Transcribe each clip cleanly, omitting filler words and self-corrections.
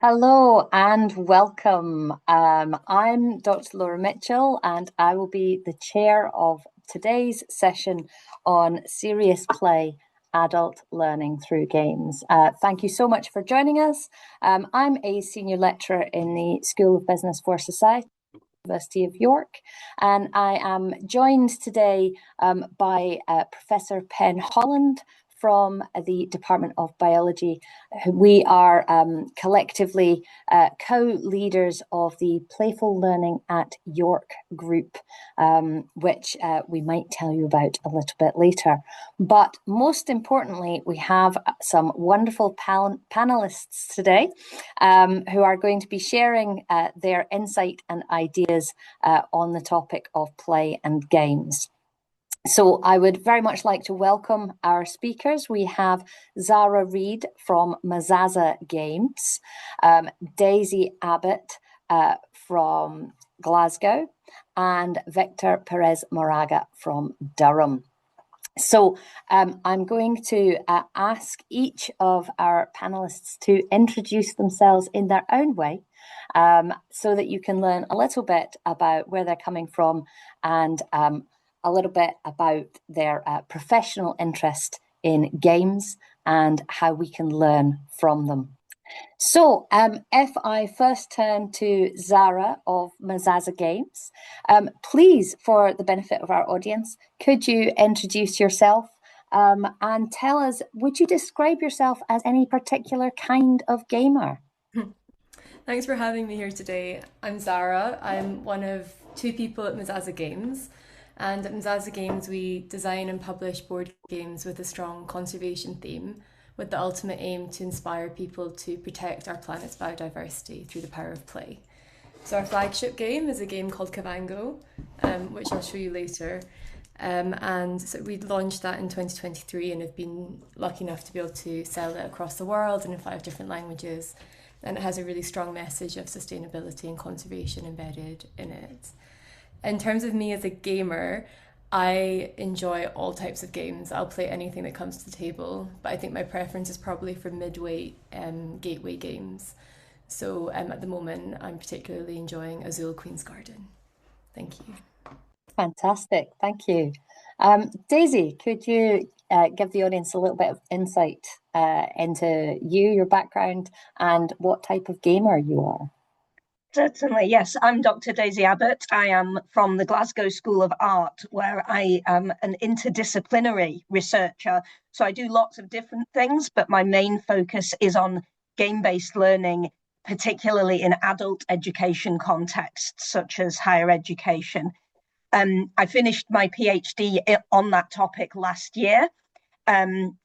Hello and welcome. I'm Dr. Laura Mitchell, and I will be the chair of today's session on serious play, adult learning through games. Thank you so much for joining us. I'm a senior lecturer in the School of Business for Society, University of York, and I am joined today by Professor Penn Holland from the Department of Biology. We are collectively co-leaders of the Playful Learning at York group, which we might tell you about a little bit later. But most importantly, we have some wonderful panelists today who are going to be sharing their insight and ideas on the topic of play and games. So I would very much like to welcome our speakers. We have Zara Reid from Mazaza Games, Daisy Abbott from Glasgow, and Victor Perez-Moraga from Durham. So I'm going to ask each of our panelists to introduce themselves in their own way so that you can learn a little bit about where they're coming from and a little bit about their professional interest in games and how we can learn from them. So if I first turn to Zara of Mazaza Games, please, for the benefit of our audience, could you introduce yourself and tell us, would you describe yourself as any particular kind of gamer? Thanks for having me here today. I'm Zara. I'm one of two people at Mazaza Games. And at Mazaza Games, we design and publish board games with a strong conservation theme, with the ultimate aim to inspire people to protect our planet's biodiversity through the power of play. So our flagship game is a game called Kavango, which I'll show you later. And so we launched that in 2023 and have been lucky enough to be able to sell it across the world and in 5 different languages. And it has a really strong message of sustainability and conservation embedded in it. In terms of me as a gamer, I enjoy all types of games. I'll play anything that comes to the table, but I think my preference is probably for mid-weight gateway games. So at the moment, I'm particularly enjoying Azul Queen's Garden. Thank you. Fantastic, thank you. Daisy, could you give the audience a little bit of insight into you, your background, and what type of gamer you are? Certainly, yes. I'm Dr. Daisy Abbott. I am from the Glasgow School of Art, where I am an interdisciplinary researcher. So I do lots of different things, but my main focus is on game-based learning, particularly in adult education contexts, such as higher education. I finished my PhD on that topic last year.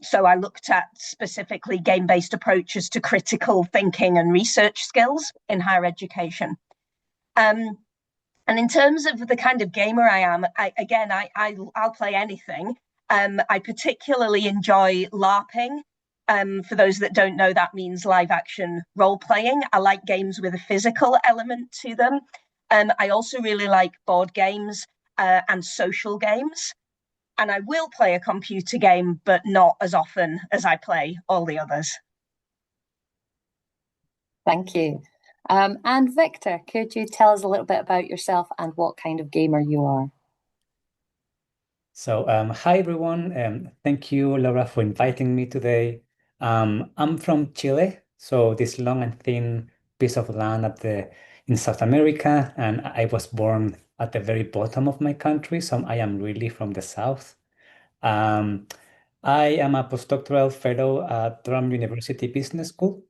So I looked at specifically game-based approaches to critical thinking and research skills in higher education. And in terms of the kind of gamer I am, I'll play anything. I particularly enjoy LARPing. For those that don't know, that means live action role playing. I like games with a physical element to them. I also really like board games and social games. And I will play a computer game, but not as often as I play all the others. Thank you. And Victor, could you tell us a little bit about yourself and what kind of gamer you are? So, hi everyone. Thank you, Laura, for inviting me today. I'm from Chile, so this long and thin piece of land in South America, and I was born at the very bottom of my country, so I am really from the south. Um, I am a postdoctoral fellow at Durham University Business School,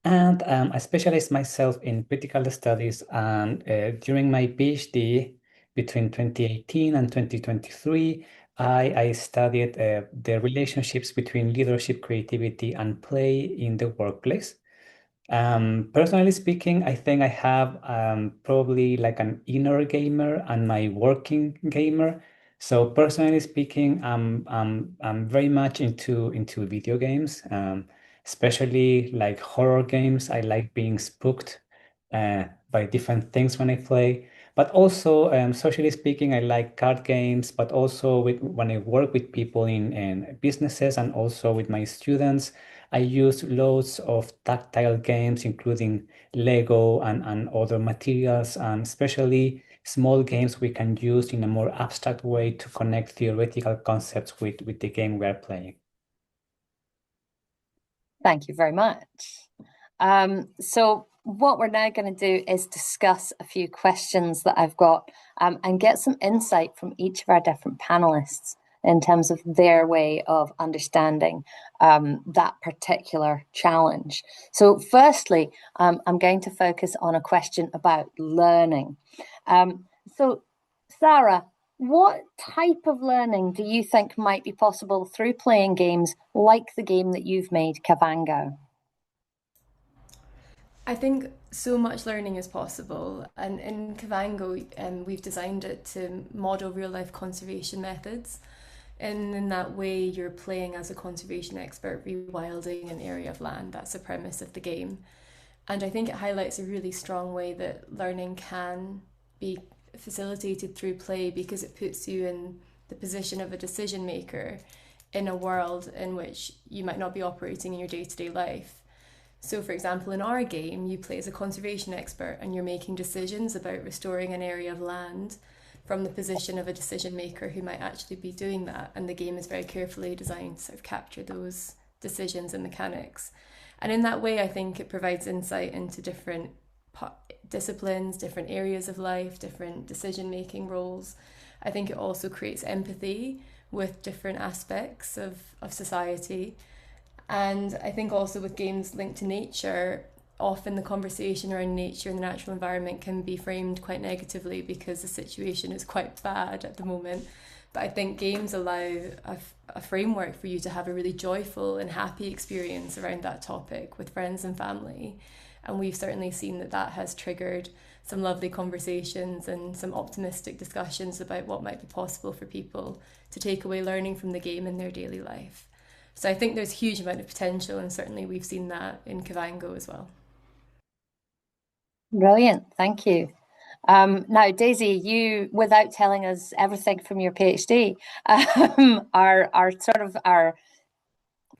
and I specialize myself in critical studies. And during my PhD between 2018 and 2023, I studied the relationships between leadership, creativity, and play in the workplace. Personally speaking, I think I have probably like an inner gamer and my working gamer. So personally speaking, I'm very much into video games, especially like horror games. I like being spooked by different things when I play. But also, socially speaking, I like card games, but also when I work with people in businesses and also with my students, I use loads of tactile games, including Lego and other materials, and especially small games we can use in a more abstract way to connect theoretical concepts with the game we are playing. Thank you very much. So what we're now going to do is discuss a few questions that I've got and get some insight from each of our different panelists in terms of their way of understanding that particular challenge. So firstly, I'm going to focus on a question about learning. So Zara, what type of learning do you think might be possible through playing games like the game that you've made, Kavango? I think so much learning is possible, and in Kavango, we've designed it to model real life conservation methods. And in that way, you're playing as a conservation expert, rewilding an area of land. That's the premise of the game. And I think it highlights a really strong way that learning can be facilitated through play because it puts you in the position of a decision maker in a world in which you might not be operating in your day-to-day life. So, for example, in our game, you play as a conservation expert and you're making decisions about restoring an area of land from the position of a decision maker who might actually be doing that. And the game is very carefully designed to sort of capture those decisions and mechanics. And in that way, I think it provides insight into different disciplines, different areas of life, different decision-making roles. I think it also creates empathy with different aspects of society. And I think also with games linked to nature, often the conversation around nature and the natural environment can be framed quite negatively because the situation is quite bad at the moment. But I think games allow a framework for you to have a really joyful and happy experience around that topic with friends and family. And we've certainly seen that that has triggered some lovely conversations and some optimistic discussions about what might be possible for people to take away learning from the game in their daily life. So I think there's a huge amount of potential, and certainly we've seen that in Kavango as well. Brilliant, thank you. Now, Daisy, you, without telling us everything from your PhD, are sort of our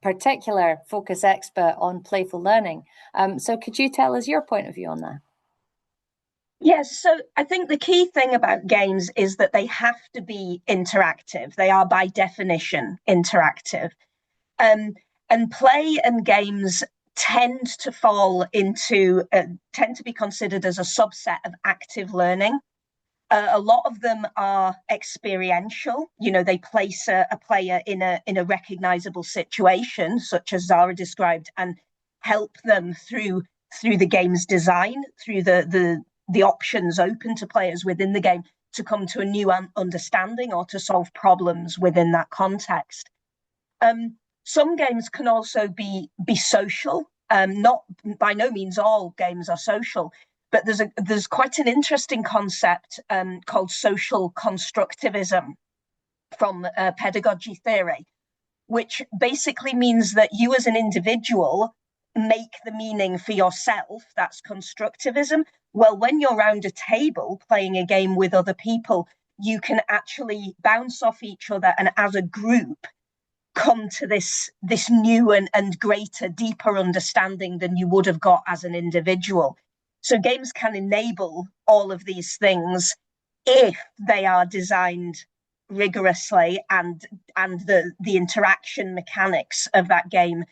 particular focus expert on playful learning. So could you tell us your point of view on that? Yes, so I think the key thing about games is that they have to be interactive. They are by definition interactive. And play and games tend to tend to be considered as a subset of active learning. A lot of them are experiential. You know, they place a player in a recognizable situation, such as Zara described, and help them through the game's design, through the options open to players within the game to come to a new understanding or to solve problems within that context. Some games can also be social. Not by no means all games are social, but there's quite an interesting concept called social constructivism from pedagogy theory, which basically means that you as an individual make the meaning for yourself. That's constructivism. Well, when you're around a table playing a game with other people, you can actually bounce off each other and as a group come to this new and greater, deeper understanding than you would have got as an individual. So games can enable all of these things if they are designed rigorously and the interaction mechanics of that game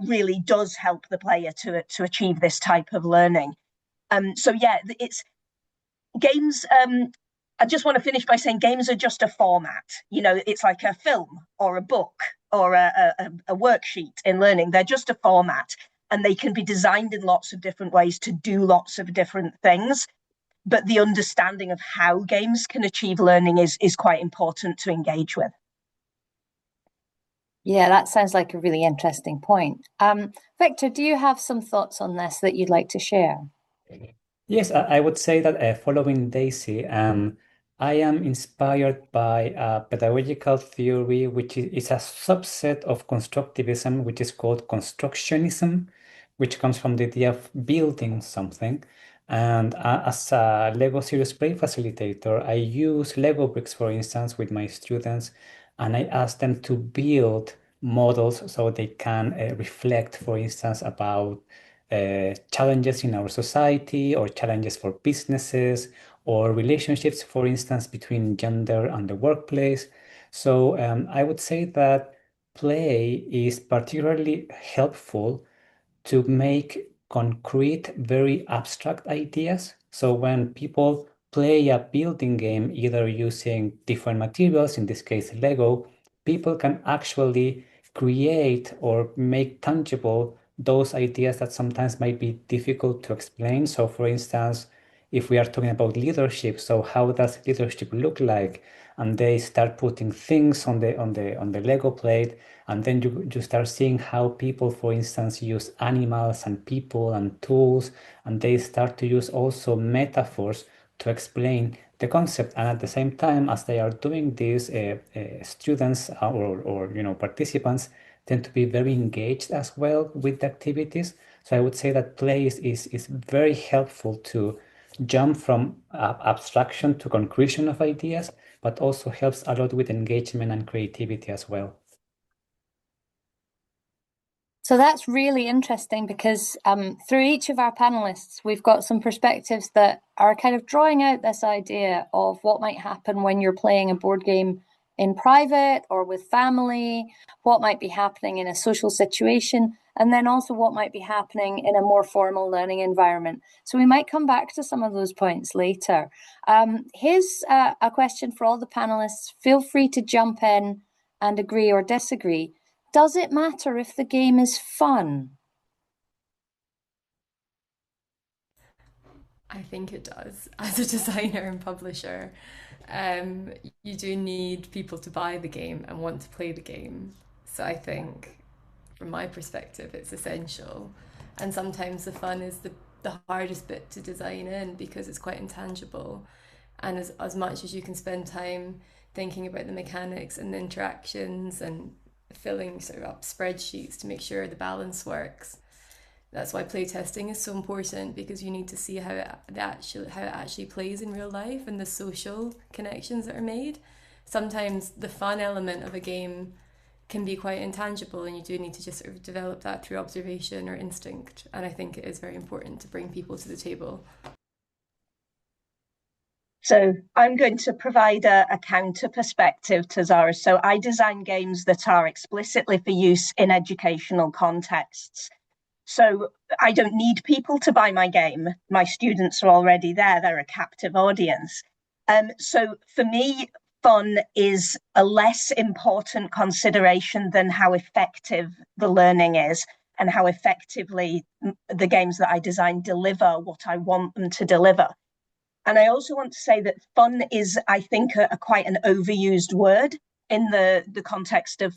really does help the player to achieve this type of learning. So yeah, it's games. I just want to finish by saying games are just a format. You know, it's like a film or a book or a worksheet in learning. They're just a format, and they can be designed in lots of different ways to do lots of different things. But the understanding of how games can achieve learning is quite important to engage with. Yeah, that sounds like a really interesting point. Victor, do you have some thoughts on this that you'd like to share? Yes, I would say that following Daisy, I am inspired by a pedagogical theory, which is a subset of constructivism, which is called constructionism, which comes from the idea of building something. And as a Lego Serious Play facilitator, I use Lego bricks, for instance, with my students, and I ask them to build models so they can reflect, for instance, about challenges in our society or challenges for businesses or relationships, for instance, between gender and the workplace. So I would say that play is particularly helpful to make concrete, very abstract ideas. So when people play a building game, either using different materials, in this case Lego, people can actually create or make tangible those ideas that sometimes might be difficult to explain. So for instance, if we are talking about leadership, so how does leadership look like? And they start putting things on the Lego plate, and then you start seeing how people, for instance, use animals and people and tools, and they start to use also metaphors to explain the concept. And at the same time, as they are doing this, students or participants tend to be very engaged as well with the activities. So I would say that play is very helpful to jump from abstraction to concretion of ideas, but also helps a lot with engagement and creativity as well. So that's really interesting because through each of our panelists, we've got some perspectives that are kind of drawing out this idea of what might happen when you're playing a board game in private or with family, what might be happening in a social situation, and then also what might be happening in a more formal learning environment. So we might come back to some of those points later. Here's a question for all the panelists. Feel free to jump in and agree or disagree. Does it matter if the game is fun? I think it does. As a designer and publisher, you do need people to buy the game and want to play the game. So I think, from my perspective, it's essential. And sometimes the fun is the hardest bit to design in because it's quite intangible. And as much as you can spend time thinking about the mechanics and the interactions and filling sort of up spreadsheets to make sure the balance works. That's why playtesting is so important, because you need to see how it actually plays in real life and the social connections that are made. Sometimes the fun element of a game can be quite intangible, and you do need to just sort of develop that through observation or instinct. And I think it is very important to bring people to the table. So I'm going to provide a counter perspective to Zara. So I design games that are explicitly for use in educational contexts. So I don't need people to buy my game. My students are already there. They're a captive audience. So for me, fun is a less important consideration than how effective the learning is and how effectively the games that I design deliver what I want them to deliver. And I also want to say that fun is, I think, quite an overused word in the context of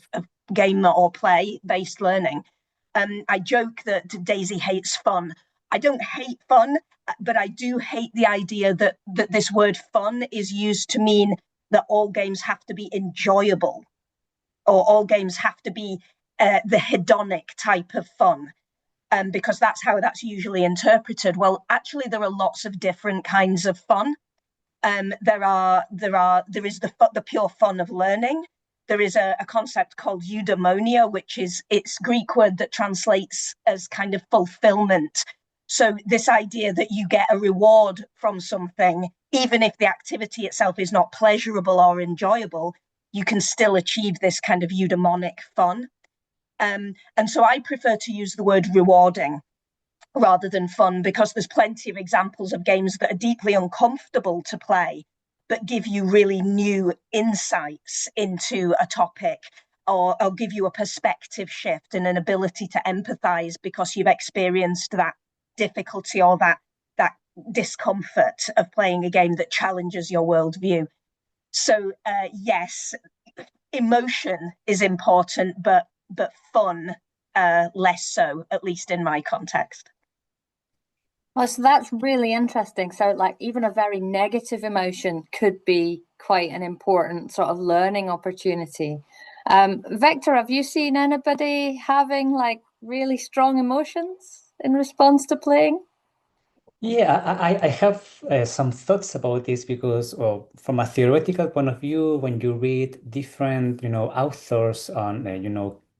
game or play-based learning. I joke that Daisy hates fun. I don't hate fun, but I do hate the idea that this word fun is used to mean that all games have to be enjoyable, or all games have to be the hedonic type of fun. Because that's how that's usually interpreted. Well, actually, there are lots of different kinds of fun. There is the pure fun of learning. There is a concept called eudaimonia, which is its Greek word that translates as kind of fulfillment. So this idea that you get a reward from something, even if the activity itself is not pleasurable or enjoyable, you can still achieve this kind of eudaimonic fun. And so I prefer to use the word rewarding rather than fun, because there's plenty of examples of games that are deeply uncomfortable to play, but give you really new insights into a topic, or give you a perspective shift and an ability to empathize because you've experienced that difficulty or that discomfort of playing a game that challenges your worldview. So yes, emotion is important, but fun less so, at least in my context. Well, so that's really interesting. So like even a very negative emotion could be quite an important sort of learning opportunity. Victor, have you seen anybody having like really strong emotions in response to playing? Yeah, I have some thoughts about this because, well, from a theoretical point of view, when you read different, authors on,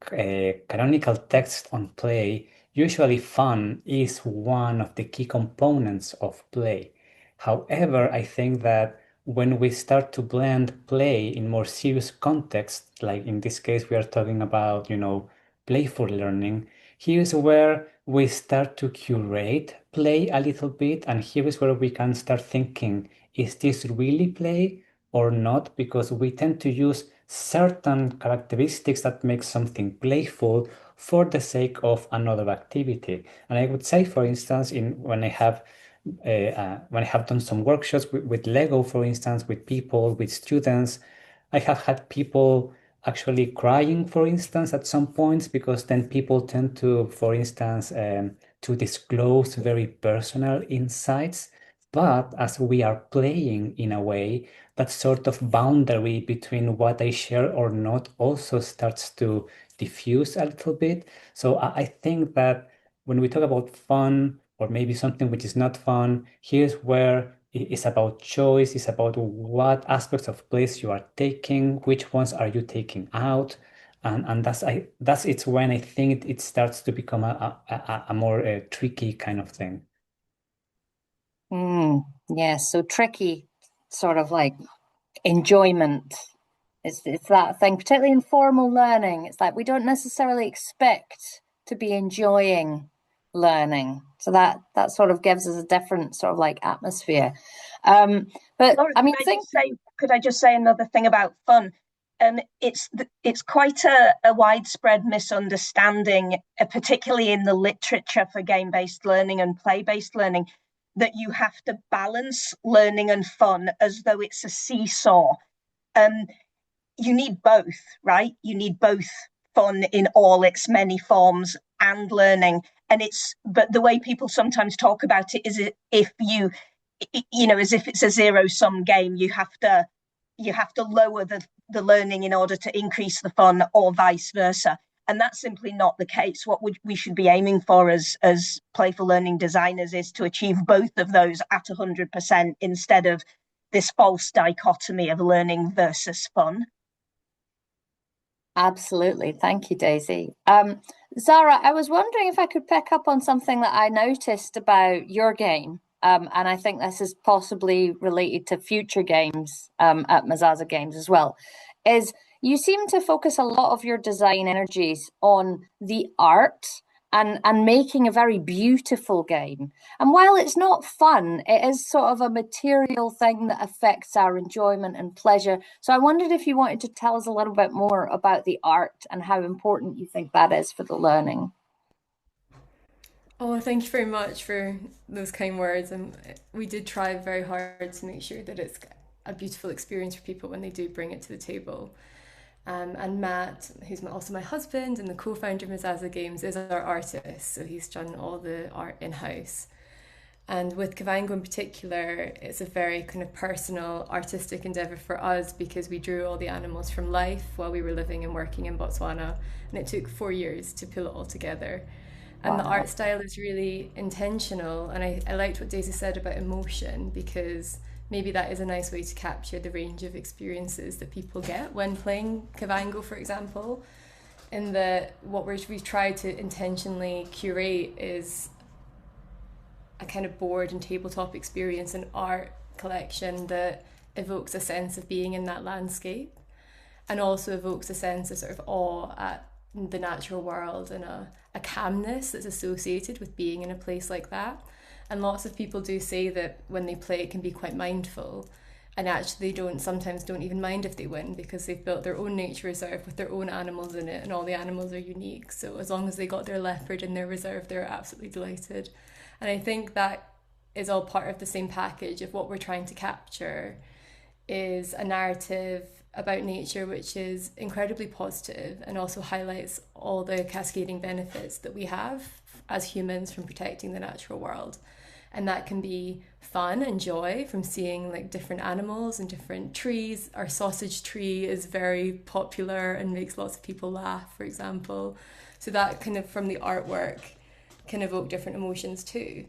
canonical text on play, usually fun is one of the key components of play. However, I think that when we start to blend play in more serious contexts, like in this case, we are talking about, playful learning, here's where we start to curate play a little bit, and here is where we can start thinking, is this really play or not? Because we tend to use certain characteristics that make something playful for the sake of another activity. And I would say, for instance, when I have done some workshops with Lego, for instance, with people, with students, I have had people actually crying, for instance, at some points, because then people tend to, for instance, to disclose very personal insights. But as we are playing in a way, that sort of boundary between what I share or not also starts to diffuse a little bit. So I think that when we talk about fun or maybe something which is not fun, here's where it's about choice, it's about what aspects of plays you are taking, which ones are you taking out. And that's it's when I think it starts to become a more tricky kind of thing. Yes, so tricky, sort of like enjoyment. It's that thing, particularly in formal learning. It's like we don't necessarily expect to be enjoying learning. So that sort of gives us a different sort of like atmosphere. But Laura, I mean, could I just say another thing about fun? It's quite a widespread misunderstanding, particularly in the literature for game-based learning and play-based learning, that you have to balance learning and fun as though it's a seesaw. You need both, right? You need both fun in all its many forms and learning. But the way people sometimes talk about it is if you, as if it's a zero-sum game, you have to lower the learning in order to increase the fun, or vice versa. And that's simply not the case. What we should be aiming for as playful learning designers is to achieve both of those at 100% instead of this false dichotomy of learning versus fun. absolutely. Thank you, Daisy. Zara, I was wondering if I could pick up on something that I noticed about your game. And I think this is possibly related to future games at Mazaza Games as well, is you seem to focus a lot of your design energies on the art and making a very beautiful game. And while it's not fun, it is sort of a material thing that affects our enjoyment and pleasure. So I wondered if you wanted to tell us a little bit more about the art and how important you think that is for the learning. Oh, thank you very much for those kind words. And we did try very hard to make sure that it's a beautiful experience for people when they do bring it to the table. And Matt, who's also my husband and the co-founder of Mazaza Games, is our artist. So he's done all the art in-house. And with Kavango in particular, it's a very kind of personal, artistic endeavour for us because we drew all the animals from life while we were living and working in Botswana. And it took 4 years to pull it all together. And the art style is really intentional. And I liked what Daisy said about emotion, because maybe that is a nice way to capture the range of experiences that people get when playing Kavango, for example. In that what we've tried to intentionally curate is a kind of board and tabletop experience and art collection that evokes a sense of being in that landscape, and also evokes a sense of sort of awe at the natural world and a calmness that's associated with being in a place like that. And lots of people do say that when they play it can be quite mindful, and actually sometimes don't even mind if they win, because they've built their own nature reserve with their own animals in it, and all the animals are unique. So as long as they got their leopard in their reserve, they're absolutely delighted. And I think that is all part of the same package of what we're trying to capture is a narrative about nature which is incredibly positive and also highlights all the cascading benefits that we have as humans from protecting the natural world. And that can be fun and joy from seeing like different animals and different trees. Our sausage tree is very popular and makes lots of people laugh, for example. So that kind of from the artwork can evoke different emotions too.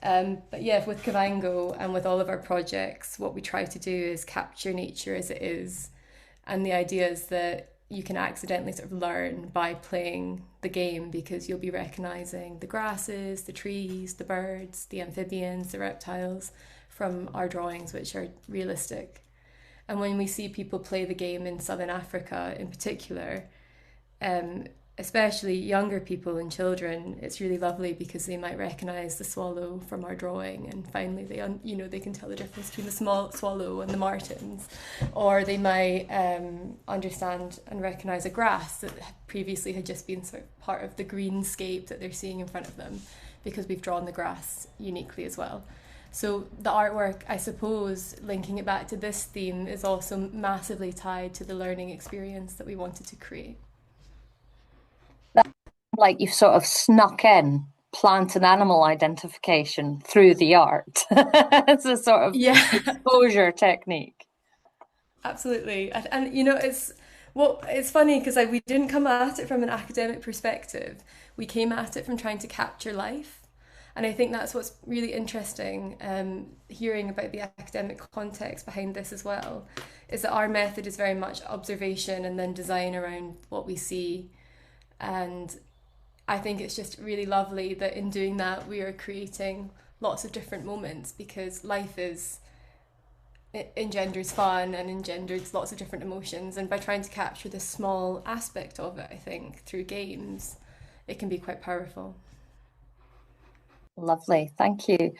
But yeah, with Kavango and with all of our projects, what we try to do is capture nature as it is. And the idea is that you can accidentally sort of learn by playing the game, because you'll be recognizing the grasses, the trees, the birds, the amphibians, the reptiles from our drawings, which are realistic. And when we see people play the game in Southern Africa in particular, um, especially younger people and children, it's really lovely because they might recognize the swallow from our drawing, and finally they can tell the difference between the small swallow and the martins, or they might understand and recognize a grass that previously had just been sort of part of the greenscape that they're seeing in front of them, because we've drawn the grass uniquely as well. So the artwork, I suppose, linking it back to this theme, is also massively tied to the learning experience that we wanted to create. Like you've sort of snuck in plant and animal identification through the art. It's a sort of exposure technique. Absolutely. And it's funny because we didn't come at it from an academic perspective. We came at it from trying to capture life. And I think that's what's really interesting, hearing about the academic context behind this as well, is that our method is very much observation and then design around what we see. And I think it's just really lovely that in doing that, we are creating lots of different moments, because life engenders fun and engenders lots of different emotions. And by trying to capture this small aspect of it, I think, through games, it can be quite powerful. Lovely, thank you.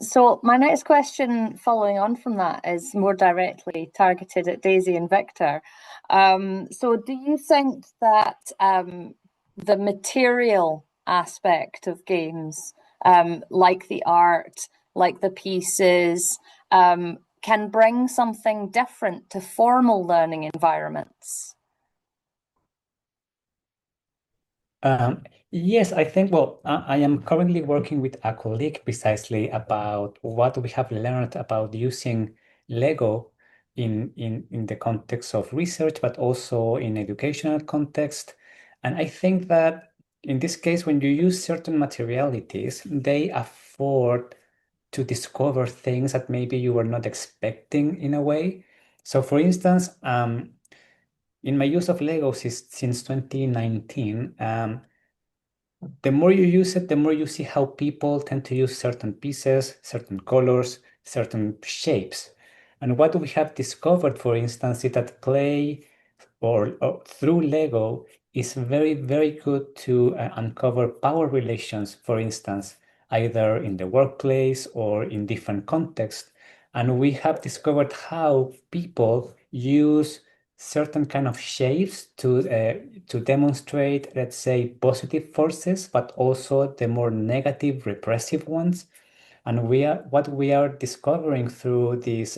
So my next question following on from that is more directly targeted at Daisy and Victor. So do you think that the material aspect of games, like the art, like the pieces, can bring something different to formal learning environments? Yes, I think, I am currently working with a colleague precisely about what we have learned about using Lego in the context of research, but also in educational context. And I think that in this case, when you use certain materialities, they afford to discover things that maybe you were not expecting in a way. So for instance, in my use of Legos since 2019, the more you use it, the more you see how people tend to use certain pieces, certain colors, certain shapes. And what we have discovered, for instance, is that play or through Lego is very, very good to uncover power relations, for instance, either in the workplace or in different contexts. And we have discovered how people use certain kind of shapes to demonstrate, let's say, positive forces, but also the more negative, repressive ones. And what we are discovering through these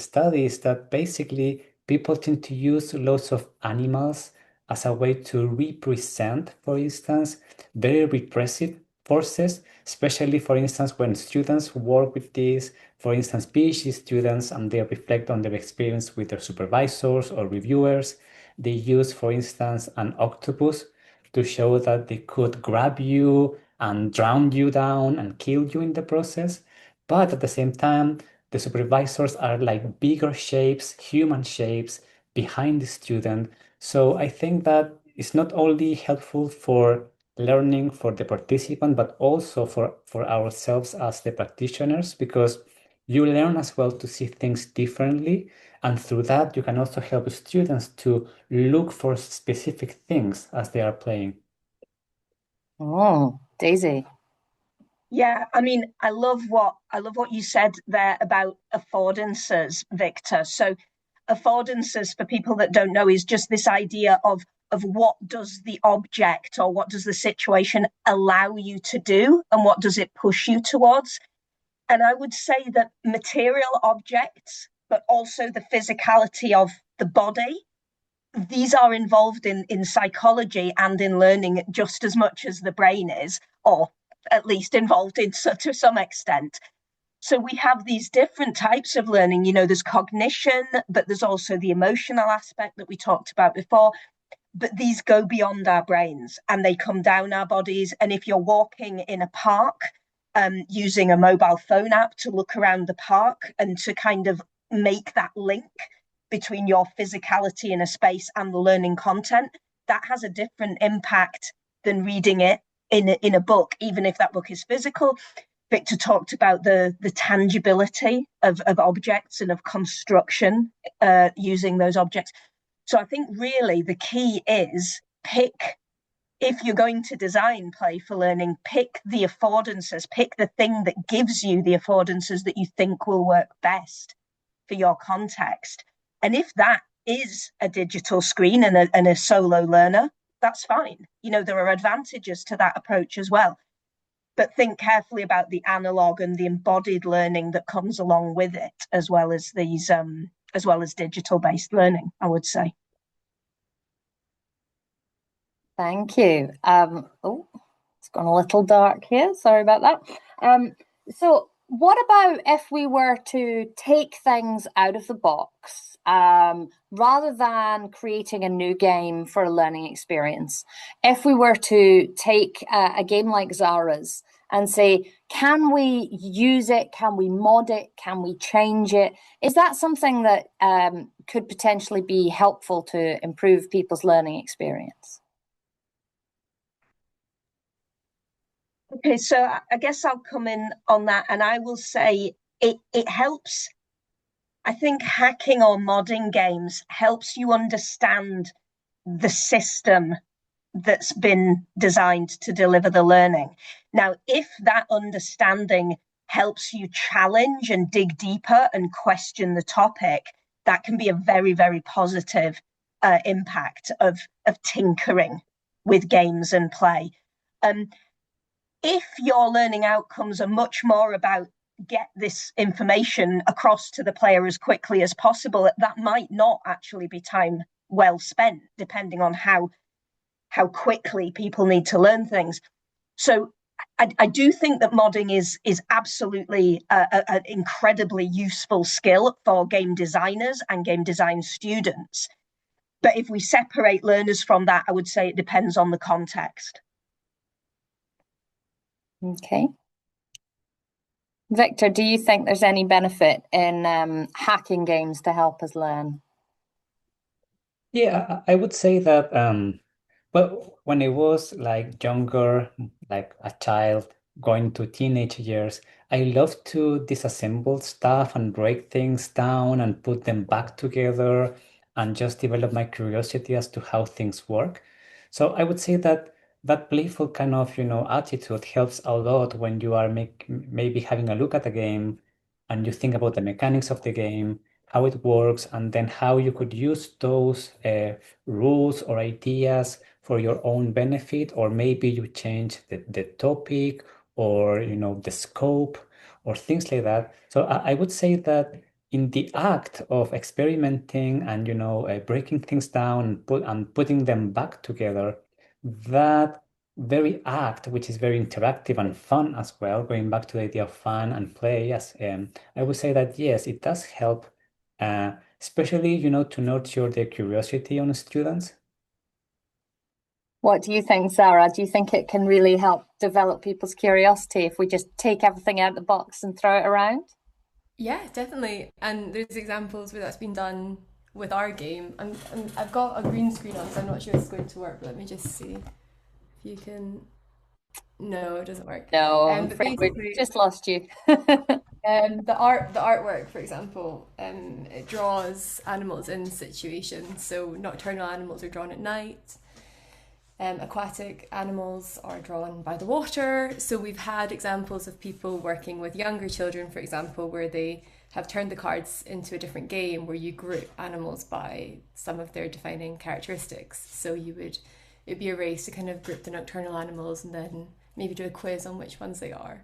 studies that basically people tend to use lots of animals as a way to represent, for instance, very repressive forces, especially, for instance, when students work with these, for instance, PhD students, and they reflect on their experience with their supervisors or reviewers. They use, for instance, an octopus to show that they could grab you and drown you down and kill you in the process. But at the same time, the supervisors are like bigger shapes, human shapes behind the student. So I think that it's not only helpful for learning for the participant, but also for ourselves as the practitioners, because you learn as well to see things differently. And through that, you can also help students to look for specific things as they are playing. Oh, Daisy. Yeah, I mean, I love what you said there about affordances, Victor. So affordances, for people that don't know, is just this idea of what does the object or what does the situation allow you to do and what does it push you towards. And I would say that material objects, but also the physicality of the body, these are involved in psychology and in learning just as much as the brain is, or at least involved in to some extent. So we have these different types of learning. You know, there's cognition, but there's also the emotional aspect that we talked about before. But these go beyond our brains and they come down our bodies. And if you're walking in a park, using a mobile phone app to look around the park and to kind of make that link, between your physicality in a space and the learning content, that has a different impact than reading it in a book, even if that book is physical. Victor talked about the tangibility of objects and of construction using those objects. So I think really the key is if you're going to design play for learning, pick the affordances, pick the thing that gives you the affordances that you think will work best for your context. And if that is a digital screen and a solo learner, that's fine. There are advantages to that approach as well. But think carefully about the analog and the embodied learning that comes along with it, as well as digital-based learning, I would say. Thank you. It's gone a little dark here. Sorry about that. So what about if we were to take things out of the box, rather than creating a new game for a learning experience? If we were to take a game like Zara's and say, can we use it? Can we mod it? Can we change it? Is that something that could potentially be helpful to improve people's learning experience? Okay, so I guess I'll come in on that, and I will say it helps. I think hacking or modding games helps you understand the system that's been designed to deliver the learning. Now, if that understanding helps you challenge and dig deeper and question the topic, that can be a very, very positive impact of tinkering with games and play. If your learning outcomes are much more about get this information across to the player as quickly as possible, that might not actually be time well spent, depending on how quickly people need to learn things. So I do think that modding is absolutely an incredibly useful skill for game designers and game design students. But if we separate learners from that, I would say it depends on the context. Okay. Victor, do you think there's any benefit in hacking games to help us learn? Yeah, I would say that well, when I was like younger, like a child going to teenage years, I loved to disassemble stuff and break things down and put them back together and just develop my curiosity as to how things work. So I would say that that playful kind of, attitude helps a lot when you are maybe having a look at a game and you think about the mechanics of the game, how it works, and then how you could use those rules or ideas for your own benefit, or maybe you change the topic or the scope or things like that. So I would say that in the act of experimenting and breaking things down and putting them back together, that very act, which is very interactive and fun as well, going back to the idea of fun and play, yes, I would say that yes, it does help, especially to nurture the curiosity on students. What do you think, Zara? Do you think it can really help develop people's curiosity if we just take everything out of the box and throw it around? Yeah, definitely. And there's examples where that's been done with our game. I've got a green screen on, so I'm not sure it's going to work, but let me just see if you can. No, it doesn't work. No, I'm But afraid we basically, just lost you. the artwork, for example, it draws animals in situations. So nocturnal animals are drawn at night. Aquatic animals are drawn by the water. So we've had examples of people working with younger children, for example, where they have turned the cards into a different game where you group animals by some of their defining characteristics. So it'd be a race to kind of group the nocturnal animals and then maybe do a quiz on which ones they are,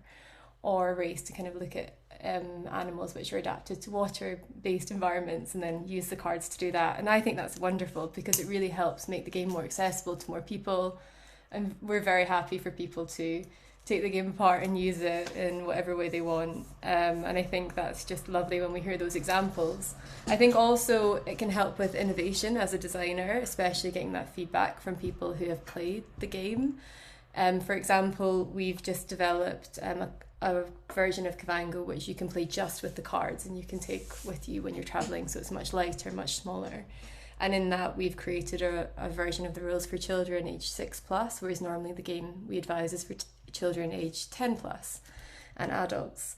or a race to kind of look at animals which are adapted to water-based environments and then use the cards to do that. And I think that's wonderful because it really helps make the game more accessible to more people. And we're very happy for people to take the game apart and use it in whatever way they want. And I think that's just lovely when we hear those examples. I think also it can help with innovation as a designer, especially getting that feedback from people who have played the game. For example, we've just developed a version of Kavango which you can play just with the cards and you can take with you when you're traveling, so it's much lighter, much smaller. And in that, we've created a version of the rules for children aged 6+, whereas normally the game we advise is for children aged 10+ and adults.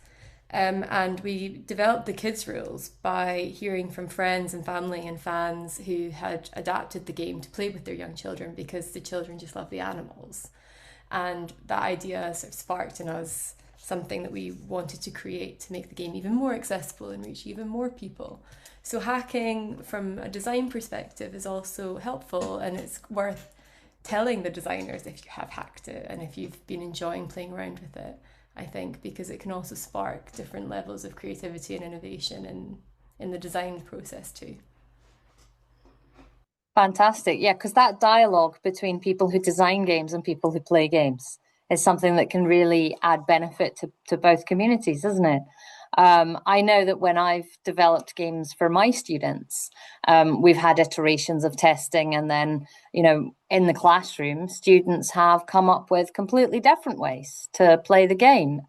And we developed the kids' rules by hearing from friends and family and fans who had adapted the game to play with their young children because the children just love the animals. And that idea sort of sparked in us something that we wanted to create to make the game even more accessible and reach even more people. So hacking from a design perspective is also helpful, and it's worth telling the designers if you have hacked it and if you've been enjoying playing around with it, I think, because it can also spark different levels of creativity and innovation in the design process too. Fantastic. Yeah, because that dialogue between people who design games and people who play games is something that can really add benefit to both communities, isn't it? I know that when I've developed games for my students, we've had iterations of testing, and then, in the classroom, students have come up with completely different ways to play the game,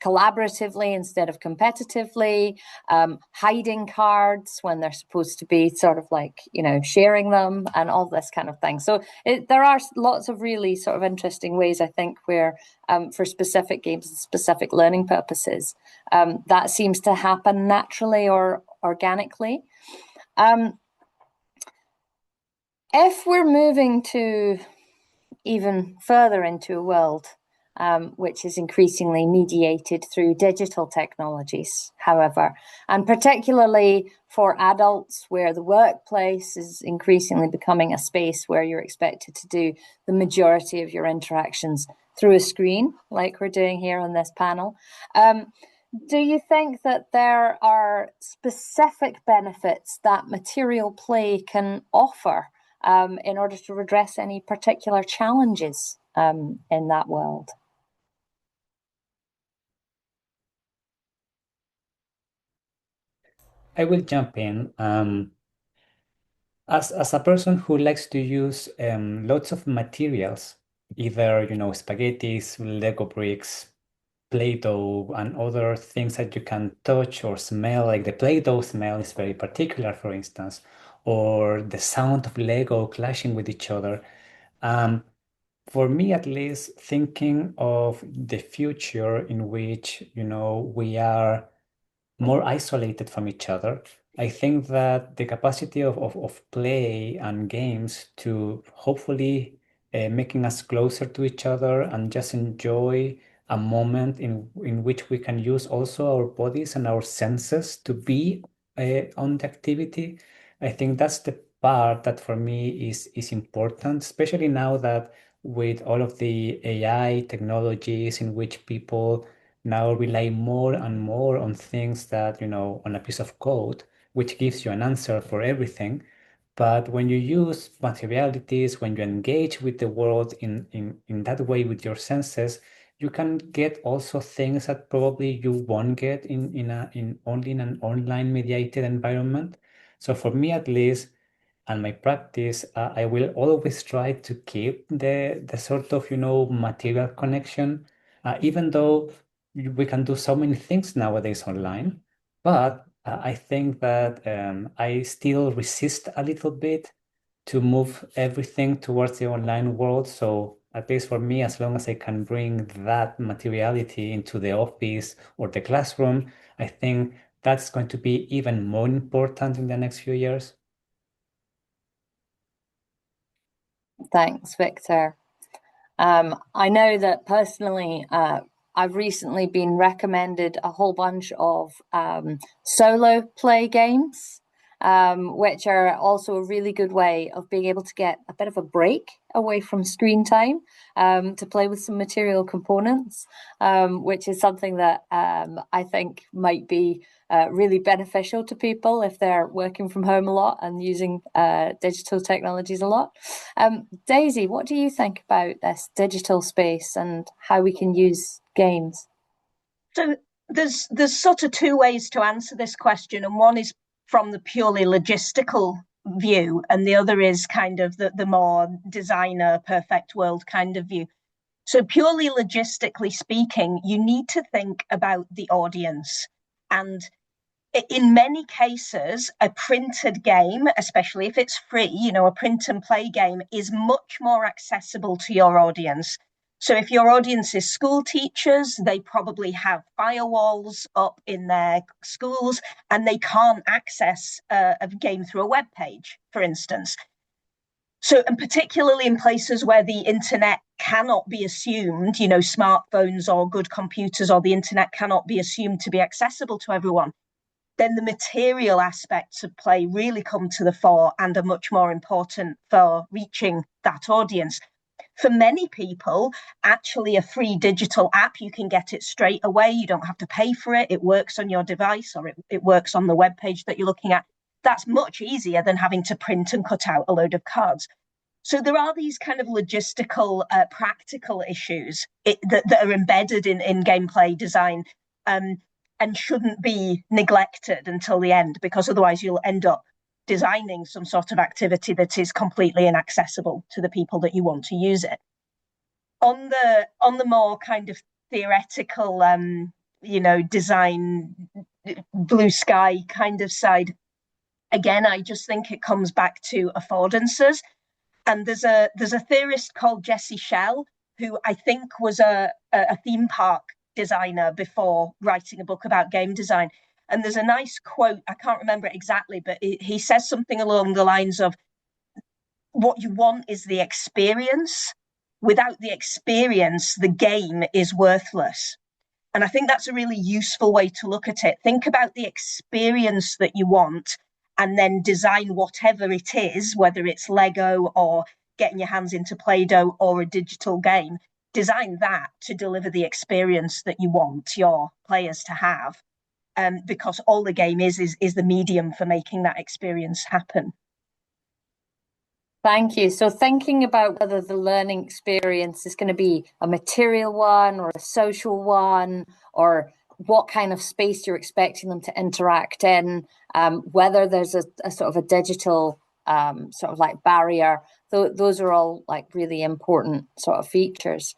collaboratively instead of competitively, hiding cards when they're supposed to be sort of like, sharing them, and all this kind of thing. So there are lots of really sort of interesting ways, I think, where for specific games and specific learning purposes, that seems to happen naturally or organically. If we're moving to even further into a world which is increasingly mediated through digital technologies, however, and particularly for adults, where the workplace is increasingly becoming a space where you're expected to do the majority of your interactions through a screen, like we're doing here on this panel. Do you think that there are specific benefits that material play can offer in order to redress any particular challenges in that world? I will jump in. As a person who likes to use lots of materials, either, spaghettis, Lego bricks, Play-Doh, and other things that you can touch or smell, like the Play-Doh smell is very particular, for instance, or the sound of Lego clashing with each other. For me, at least, thinking of the future in which, we are more isolated from each other, I think that the capacity of play and games to hopefully making us closer to each other and just enjoy a moment in which we can use also our bodies and our senses to be on the activity. I think that's the part that for me is important, especially now that with all of the AI technologies in which people now rely more and more on things that, on a piece of code, which gives you an answer for everything. But when you use materialities, when you engage with the world in that way with your senses, you can get also things that probably you won't get in only in an online mediated environment. So for me at least, and my practice, I will always try to keep the sort of, material connection, even though we can do so many things nowadays online. But I think that I still resist a little bit to move everything towards the online world. So at least for me, as long as I can bring that materiality into the office or the classroom, I think that's going to be even more important in the next few years. Thanks, Victor. I know that personally, I've recently been recommended a whole bunch of solo play games, which are also a really good way of being able to get a bit of a break away from screen time, to play with some material components, which is something that I think might be really beneficial to people if they're working from home a lot and using digital technologies a lot. Daisy, what do you think about this digital space and how we can use games? So there's sort of two ways to answer this question, and one is from the purely logistical view, and the other is kind of the more designer perfect world kind of view. So purely logistically speaking, you need to think about the audience. And in many cases, a printed game, especially if it's free, a print and play game, is much more accessible to your audience. So if your audience is school teachers, they probably have firewalls up in their schools and they can't access a game through a web page, for instance. So, and particularly in places where the internet cannot be assumed, smartphones or good computers or the internet cannot be assumed to be accessible to everyone, then the material aspects of play really come to the fore and are much more important for reaching that audience. For many people, actually a free digital app, you can get it straight away. You don't have to pay for it. It works on your device or it works on the web page that you're looking at. That's much easier than having to print and cut out a load of cards. So there are these kind of logistical, practical issues that are embedded in gameplay design and shouldn't be neglected until the end, because otherwise you'll end up designing some sort of activity that is completely inaccessible to the people that you want to use it. On the more kind of theoretical, design, blue sky kind of side, again, I just think it comes back to affordances. And there's a theorist called Jesse Schell, who I think was a theme park designer before writing a book about game design. And there's a nice quote, I can't remember it exactly, but he says something along the lines of, what you want is the experience. Without the experience, the game is worthless. And I think that's a really useful way to look at it. Think about the experience that you want and then design whatever it is, whether it's Lego or getting your hands into Play-Doh or a digital game. Design that to deliver the experience that you want your players to have. Because all the game is the medium for making that experience happen. Thank you. So thinking about whether the learning experience is going to be a material one or a social one, or what kind of space you're expecting them to interact in, whether there's a sort of a digital sort of like barrier, those are all like really important sort of features.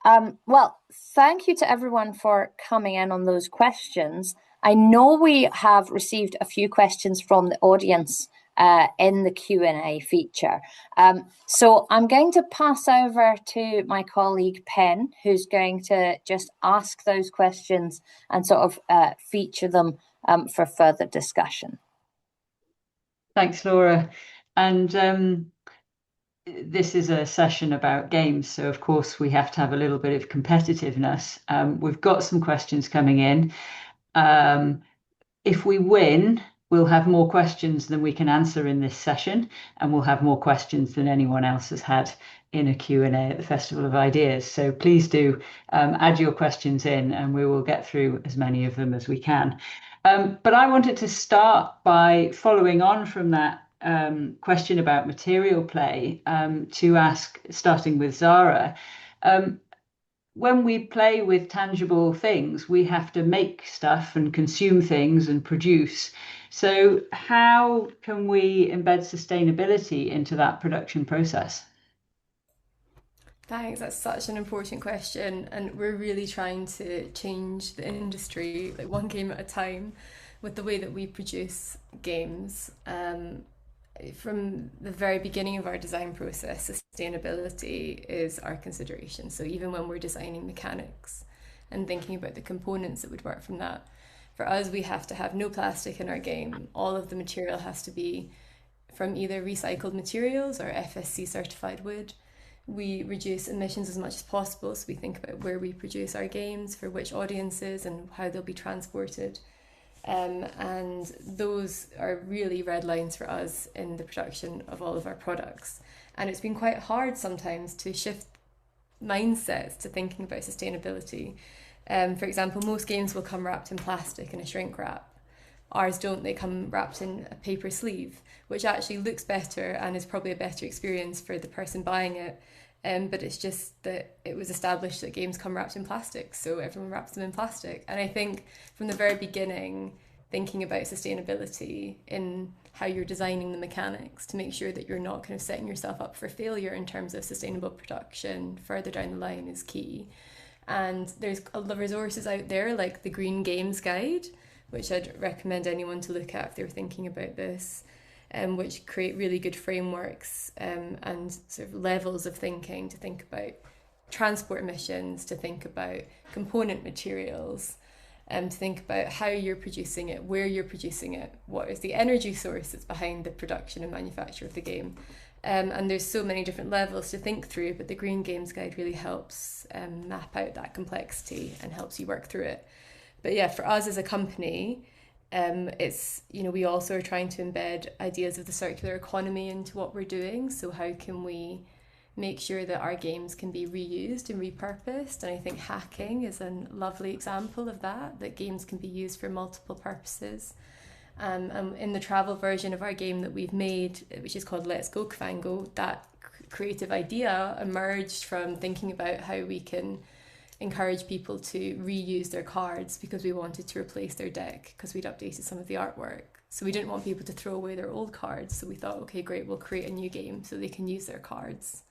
Well, thank you to everyone for coming in on those questions. I know we have received a few questions from the audience in the Q&A feature. So I'm going to pass over to my colleague Pen, who's going to just ask those questions and sort of feature them for further discussion. Thanks, Laura. And this is a session about games, so of course we have to have a little bit of competitiveness. We've got some questions coming in. If we win, we'll have more questions than we can answer in this session, and we'll have more questions than anyone else has had in a Q&A at the Festival of Ideas. So please do add your questions in, and we will get through as many of them as we can. But I wanted to start by following on from that question about material play to ask, starting with Zara, when we play with tangible things, we have to make stuff and consume things and produce. So how can we embed sustainability into that production process? Thanks, that's such an important question, and we're really trying to change the industry like one game at a time with the way that we produce games. From the very beginning of our design process, sustainability is our consideration. So even when we're designing mechanics and thinking about the components that would work from that, for us, we have to have no plastic in our game. All of the material has to be from either recycled materials or FSC certified wood. We reduce emissions as much as possible, so we think about where we produce our games, for which audiences and how they'll be transported. And those are really red lines for us in the production of all of our products. And it's been quite hard sometimes to shift mindsets to thinking about sustainability. For example, most games will come wrapped in plastic in a shrink wrap. Ours don't, they come wrapped in a paper sleeve, which actually looks better and is probably a better experience for the person buying it. But it's just that it was established that games come wrapped in plastic, so everyone wraps them in plastic. And I think from the very beginning, thinking about sustainability in how you're designing the mechanics to make sure that you're not kind of setting yourself up for failure in terms of sustainable production further down the line is key. And there's a lot of resources out there like the Green Games Guide, which I'd recommend anyone to look at if they were thinking about this, which create really good frameworks and sort of levels of thinking to think about transport emissions, to think about component materials, to think about how you're producing it, where you're producing it, what is the energy source that's behind the production and manufacture of the game. And there's so many different levels to think through, but the Green Games Guide really helps map out that complexity and helps you work through it. But yeah, for us as a company, it's, we also are trying to embed ideas of the circular economy into what we're doing. So how can we make sure that our games can be reused and repurposed? And I think hacking is a lovely example of that games can be used for multiple purposes. And in the travel version of our game that we've made, which is called Let's Go Kvango, that creative idea emerged from thinking about how we can encourage people to reuse their cards, because we wanted to replace their deck because we'd updated some of the artwork. So we didn't want people to throw away their old cards. So we thought, okay, great, we'll create a new game so they can use their cards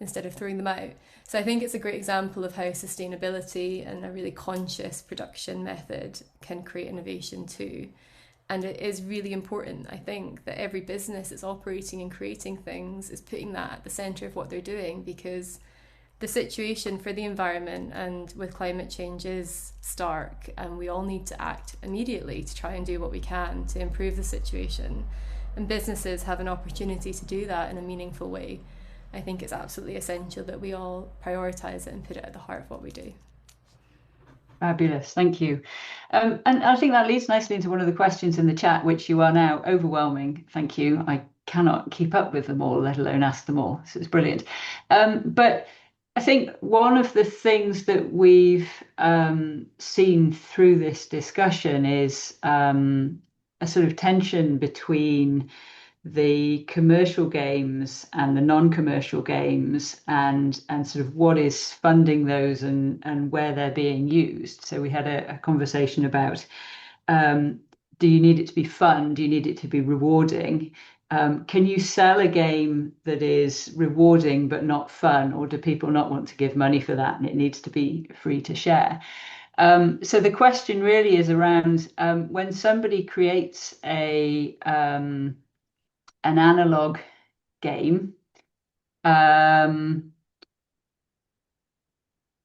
instead of throwing them out. So I think it's a great example of how sustainability and a really conscious production method can create innovation too. And it is really important, I think, that every business that's operating and creating things is putting that at the centre of what they're doing, because the situation for the environment and with climate change is stark, and we all need to act immediately to try and do what we can to improve the situation. And businesses have an opportunity to do that in a meaningful way. I think it's absolutely essential that we all prioritise it and put it at the heart of what we do. Fabulous, thank you. And I think that leads nicely into one of the questions in the chat, which you are now overwhelming. Thank you. I cannot keep up with them all, let alone ask them all. So it's brilliant. But I think one of the things that we've seen through this discussion is a sort of tension between the commercial games and the non-commercial games, and sort of what is funding those and where they're being used. So we had a conversation about do you need it to be fun? Do you need it to be rewarding? Can you sell a game that is rewarding but not fun, or do people not want to give money for that and it needs to be free to share? So the question really is around when somebody creates an analog game,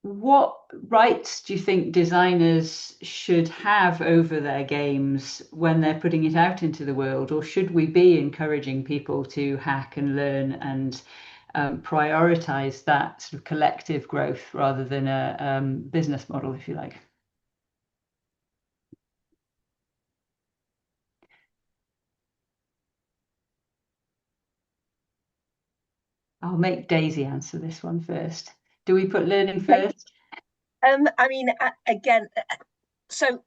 what rights do you think designers should have over their games when they're putting it out into the world? Or should we be encouraging people to hack and learn and prioritize that sort of collective growth rather than a business model, if you like? I'll make Daisy answer this one first. Do we put learning first? I mean, again, so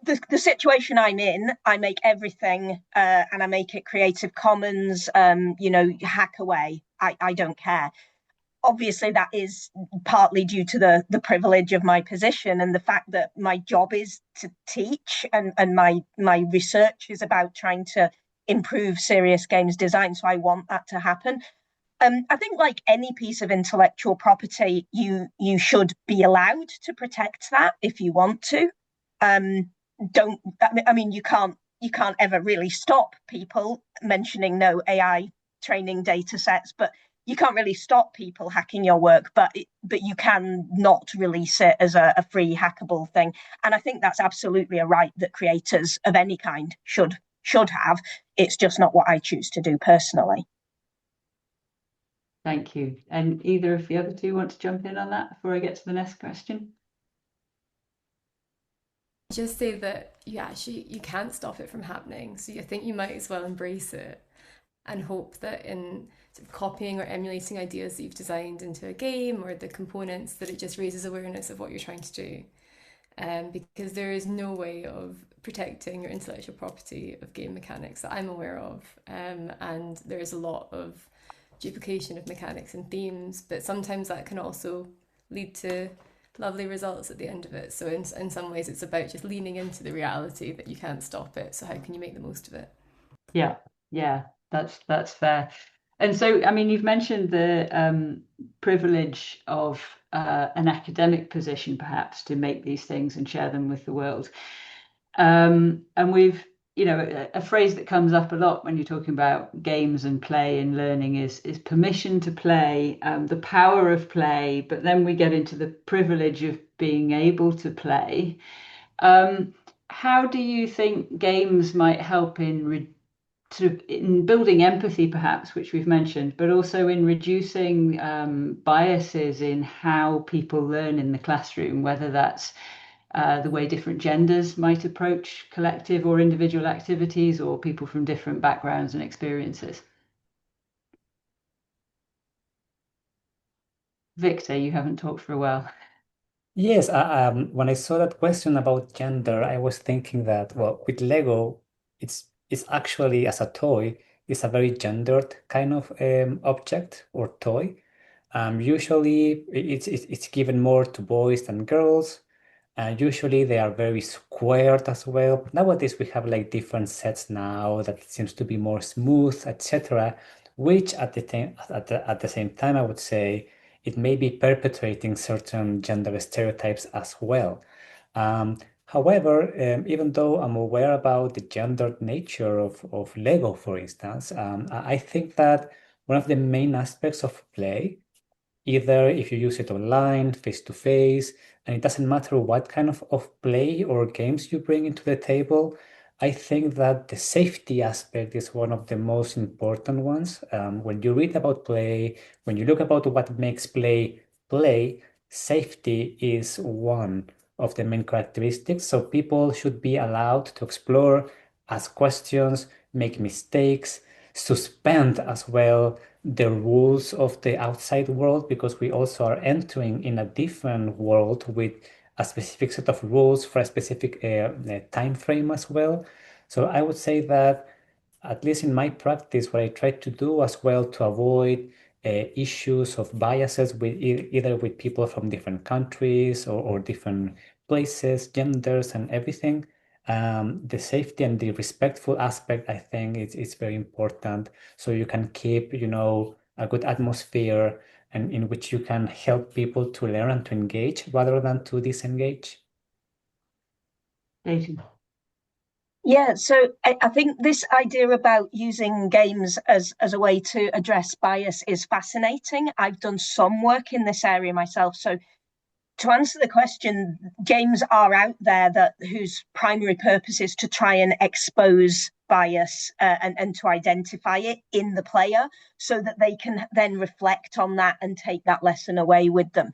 the situation I'm in, I make everything and I make it Creative Commons, hack away. I don't care. Obviously, that is partly due to the privilege of my position and the fact that my job is to teach, and my research is about trying to improve serious games design. So I want that to happen. I think, like any piece of intellectual property, you should be allowed to protect that if you want to. You can't ever really stop people mentioning no AI training data sets, but you can't really stop people hacking your work, but you can not release it as a free hackable thing. And I think that's absolutely a right that creators of any kind should have. It's just not what I choose to do personally. Thank you. And either of the other two want to jump in on that before I get to the next question? Just say that you can't stop it from happening. So I think you might as well embrace it and hope that in sort of copying or emulating ideas that you've designed into a game or the components, that it just raises awareness of what you're trying to do. Because there is no way of protecting your intellectual property of game mechanics that I'm aware of. And there is a lot of duplication of mechanics and themes, but sometimes that can also lead to lovely results at the end of it. So in some ways, it's about just leaning into the reality that you can't stop it. So how can you make the most of it? Yeah, that's fair. And so, I mean, you've mentioned the privilege of an academic position, perhaps, to make these things and share them with the world. And we've, a phrase that comes up a lot when you're talking about games and play and learning is permission to play, the power of play, but then we get into the privilege of being able to play. How do you think games might help in building empathy, perhaps, which we've mentioned, but also in reducing biases in how people learn in the classroom, whether that's the way different genders might approach collective or individual activities, or people from different backgrounds and experiences? Victor, you haven't talked for a while. Yes, when I saw that question about gender, I was thinking that, well, with Lego, it's actually as a toy, it's a very gendered kind of object or toy. Usually, it's given more to boys than girls. Usually they are very squared as well. Nowadays we have like different sets now that seems to be more smooth, etc. Which at the same time I would say it may be perpetuating certain gender stereotypes as well. However, even though I'm aware about the gendered nature of Lego, for instance, I think that one of the main aspects of play, either if you use it online, face to face, and it doesn't matter what kind of play or games you bring into the table, I think that the safety aspect is one of the most important ones. When you read about play, when you look about what makes play, safety is one of the main characteristics. So people should be allowed to explore, ask questions, make mistakes, suspend as well the rules of the outside world, because we also are entering in a different world with a specific set of rules for a specific time frame as well. So I would say that, at least in my practice, what I try to do as well to avoid issues of biases with either with people from different countries or different places, genders, and everything. The safety and the respectful aspect, I think, is very important. So you can keep, a good atmosphere and in which you can help people to learn and to engage rather than to disengage. Yeah, so I think this idea about using games as a way to address bias is fascinating. I've done some work in this area myself. So to answer the question, games are out there whose primary purpose is to try and expose bias and to identify it in the player so that they can then reflect on that and take that lesson away with them.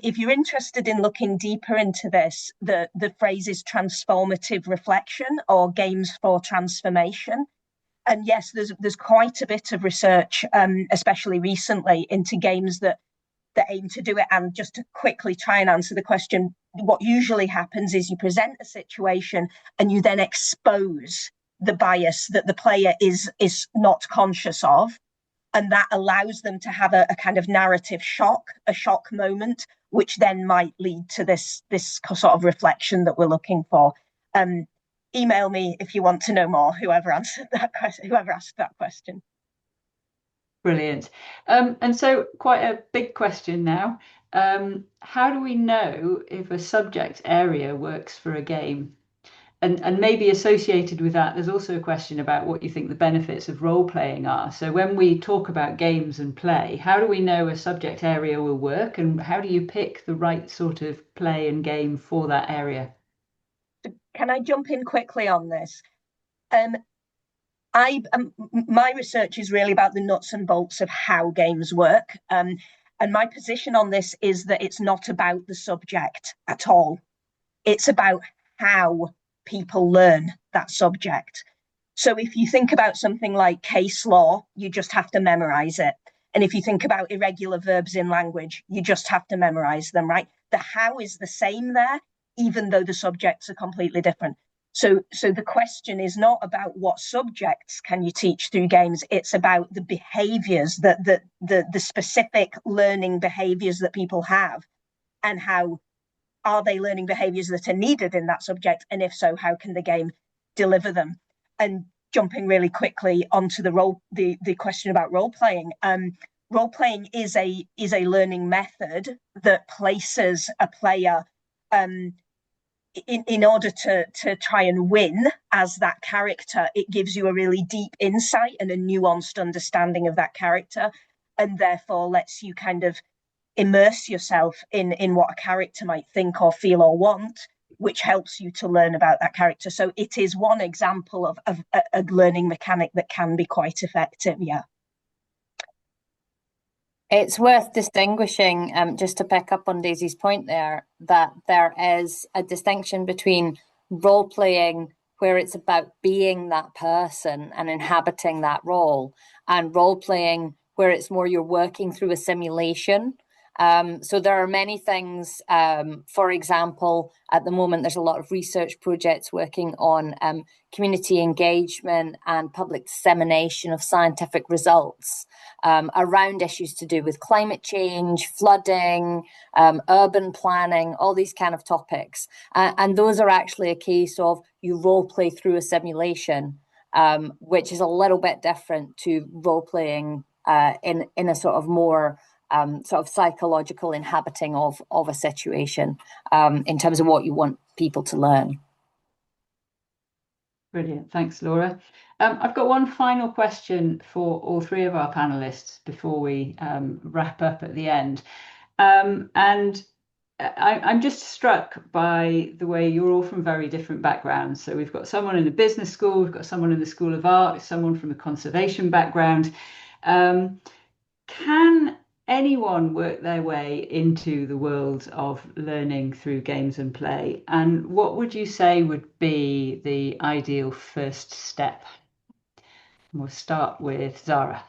If you're interested in looking deeper into this, the phrase is transformative reflection or games for transformation. And yes, there's quite a bit of research, especially recently, into games that aim to do it. And just to quickly try and answer the question, what usually happens is you present a situation and you then expose the bias that the player is not conscious of. And that allows them to have a kind of narrative shock, a shock moment, which then might lead to this sort of reflection that we're looking for. Email me if you want to know more, whoever asked that question. Brilliant. And so quite a big question now. How do we know if a subject area works for a game? And maybe associated with that, there's also a question about what you think the benefits of role playing are. So when we talk about games and play, how do we know a subject area will work, and how do you pick the right sort of play and game for that area? Can I jump in quickly on this? My research is really about the nuts and bolts of how games work. And my position on this is that it's not about the subject at all. It's about how people learn that subject. So if you think about something like case law, you just have to memorize it. And if you think about irregular verbs in language, you just have to memorize them, right? The how is the same there, even though the subjects are completely different. So the question is not about what subjects can you teach through games. It's about the behaviors, the specific learning behaviors that people have, and how are they learning behaviours that are needed in that subject? And if so, how can the game deliver them? And jumping really quickly onto the question about role playing. Role playing is a learning method that places a player in order to try and win as that character. It gives you a really deep insight and a nuanced understanding of that character, and therefore lets you kind of immerse yourself in what a character might think or feel or want, which helps you to learn about that character. So it is one example of a learning mechanic that can be quite effective. Yeah. It's worth distinguishing, just to pick up on Daisy's point there, that there is a distinction between role playing, where it's about being that person and inhabiting that role, and role playing, where it's more you're working through a simulation. So there are many things. For example, at the moment, there's a lot of research projects working on community engagement and public dissemination of scientific results around issues to do with climate change, flooding, urban planning, all these kind of topics. And those are actually a case of you role play through a simulation, which is a little bit different to role playing in a sort of more sort of psychological inhabiting of a situation in terms of what you want people to learn. Brilliant. Thanks, Laura. I've got one final question for all three of our panelists before we wrap up at the end. And I'm just struck by the way you're all from very different backgrounds. So we've got someone in a business school, we've got someone in the School of Art, someone from a conservation background. Can anyone work their way into the world of learning through games and play? And what would you say would be the ideal first step? We'll start with Zara.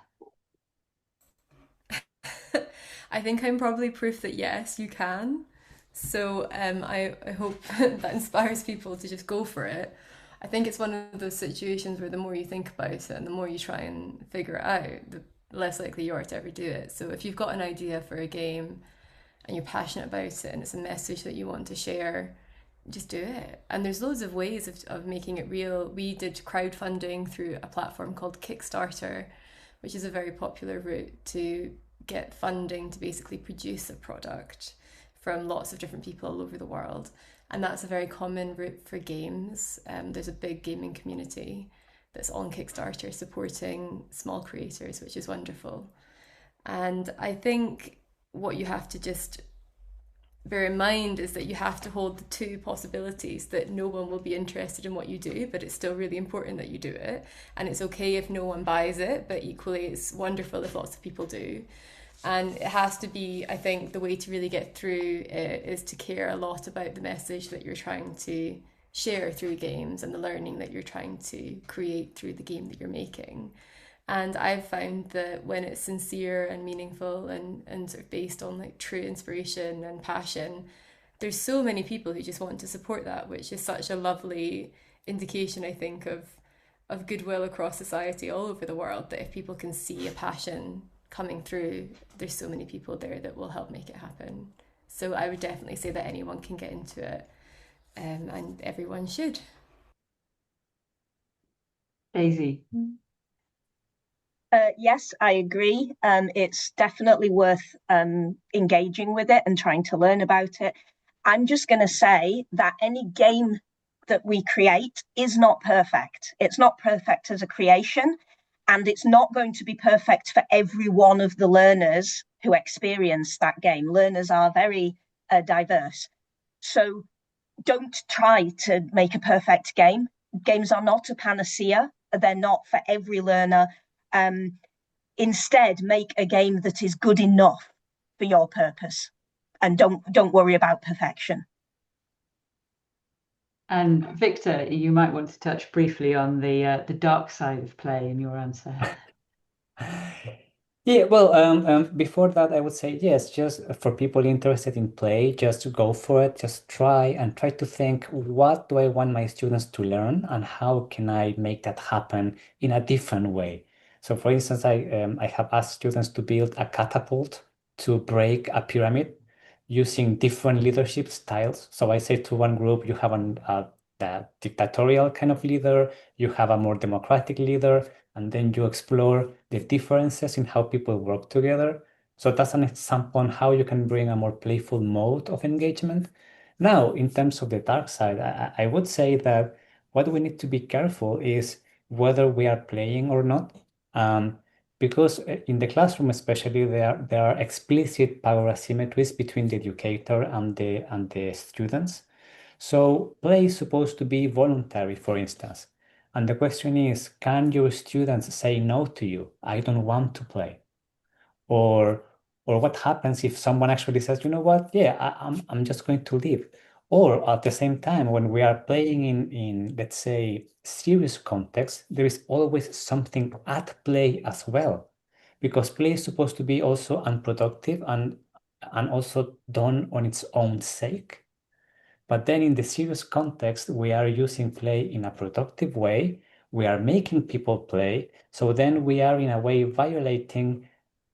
I think I'm probably proof that yes, you can. So I hope that inspires people to just go for it. I think it's one of those situations where the more you think about it and the more you try and figure it out, the less likely you are to ever do it. So if you've got an idea for a game and you're passionate about it and it's a message that you want to share, just do it. And there's loads of ways of making it real. We did crowdfunding through a platform called Kickstarter, which is a very popular route to get funding to basically produce a product from lots of different people all over the world. And that's a very common route for games. There's a big gaming community that's on Kickstarter supporting small creators, which is wonderful. And I think what you have to just bear in mind is that you have to hold the two possibilities, that no one will be interested in what you do, but it's still really important that you do it. And it's okay if no one buys it, but equally it's wonderful if lots of people do. And it has to be, I think, the way to really get through it is to care a lot about the message that you're trying to share through games and the learning that you're trying to create through the game that you're making. And I've found that when it's sincere and meaningful and sort of based on like true inspiration and passion, there's so many people who just want to support that, which is such a lovely indication, I think, of goodwill across society all over the world, that if people can see a passion coming through, there's so many people there that will help make it happen. So I would definitely say that anyone can get into it, and everyone should. Daisy. Yes, I agree. It's definitely worth engaging with it and trying to learn about it. I'm just going to say that any game that we create is not perfect. It's not perfect as a creation, and it's not going to be perfect for every one of the learners who experience that game. Learners are very diverse. So don't try to make a perfect game. Games are not a panacea. They're not for every learner. Instead, make a game that is good enough for your purpose, and don't worry about perfection. And Victor, you might want to touch briefly on the dark side of play in your answer. Yeah, well, before that, I would say yes, just for people interested in play, just go for it, just try to think, what do I want my students to learn and how can I make that happen in a different way? So for instance, I have asked students to build a catapult to break a pyramid. using different leadership styles. So I say to one group, you have the dictatorial kind of leader, you have a more democratic leader, and then you explore the differences in how people work together. So that's an example on how you can bring a more playful mode of engagement. Now, in terms of the dark side, I would say that what we need to be careful is whether we are playing or not. Because in the classroom especially, there are explicit power asymmetries between the educator and the students. So play is supposed to be voluntary, for instance. And the question is, can your students say no to you? I don't want to play. Or what happens if someone actually says, you know what, yeah, I'm just going to leave. Or at the same time, when we are playing in let's say, serious context, there is always something at play as well. Because play is supposed to be also unproductive and also done on its own sake. But then in the serious context, we are using play in a productive way. We are making people play. So then we are in a way violating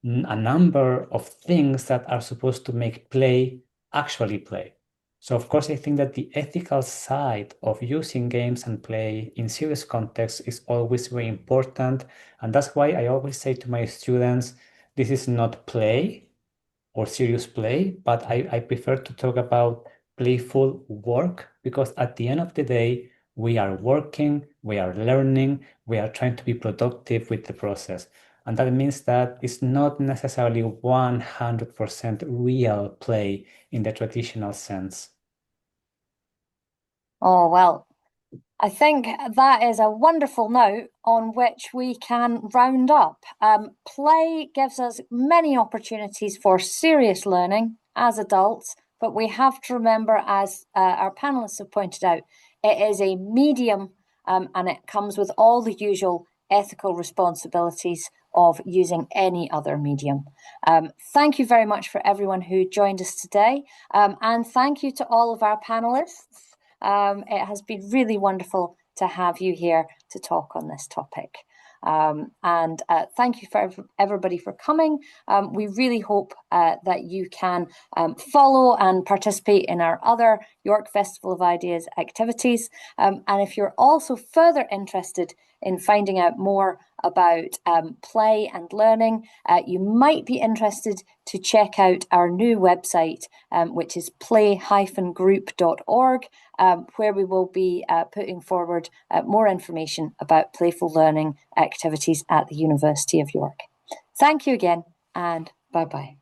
a number of things that are supposed to make play actually play. So of course, I think that the ethical side of using games and play in serious context is always very important. And that's why I always say to my students, this is not play or serious play, but I prefer to talk about playful work, because at the end of the day, we are working, we are learning, we are trying to be productive with the process. And that means that it's not necessarily 100% real play in the traditional sense. Oh, well, I think that is a wonderful note on which we can round up. Play gives us many opportunities for serious learning as adults, but we have to remember, as our panelists have pointed out, it is a medium and it comes with all the usual ethical responsibilities of using any other medium. Thank you very much for everyone who joined us today, and thank you to all of our panelists. It has been really wonderful to have you here to talk on this topic. And thank you for everybody for coming. We really hope that you can follow and participate in our other York Festival of Ideas activities. And if you're also further interested in finding out more about play and learning, you might be interested to check out our new website, which is play-group.org, where we will be putting forward more information about playful learning activities at the University of York. Thank you again, and bye-bye.